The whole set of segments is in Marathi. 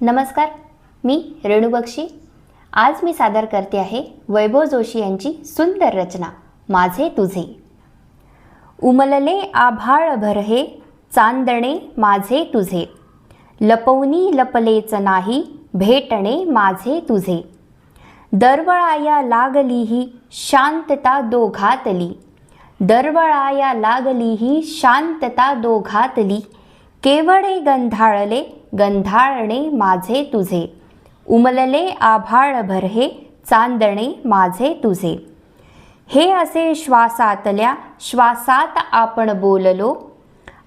नमस्कार, मी रेणू बक्षी। आज मी सादर करते आहे वैभव जोशी यांची सुंदर रचना माझे तुझे। उमलले आभाळ भरहे चांदणे माझे तुझे, लपवनी लपलेच नाही भेटणे माझे तुझे। दरवळाया लागली ही शांतता दोघातली, दरवळाया लागली ही शांतता दोघातली। केवळे गंधाळले गंधाळणे माझे तुझे, उमलले आभाळ भरहे चांदणे माझे तुझे। हे असे श्वासातल्या श्वासात आपण बोललो,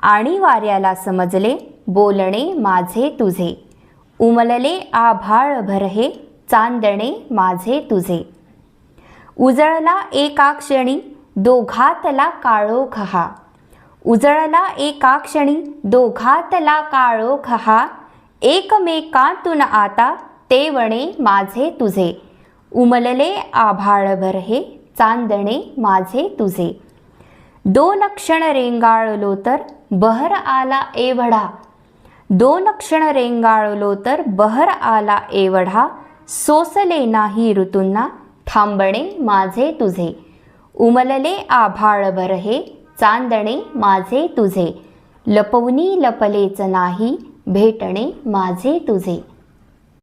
आणि वाऱ्याला समजले बोलणे माझे तुझे। उमलले आभाळ भरहे चांदणे माझे तुझे। उजळला एका क्षणी दोघातला काळोख हा, उजळला एका क्षणी दोघातला काळोख हा। एकमेकांतून आता तेवणे माझे तुझे, उमलले आभाळ भरहे चांदणे माझे तुझे। दोन क्षण रेंगाळलो तर बहर आला एवढा, दोन क्षण रेंगाळलो तर बहर आला एवढा। सोसले नाही ऋतूंना थांबणे माझे तुझे, उमलले आभाळ भरहे चांदणे माझे तुझे। लपवनी लपलेच नाही भेटणे माझे तुझे।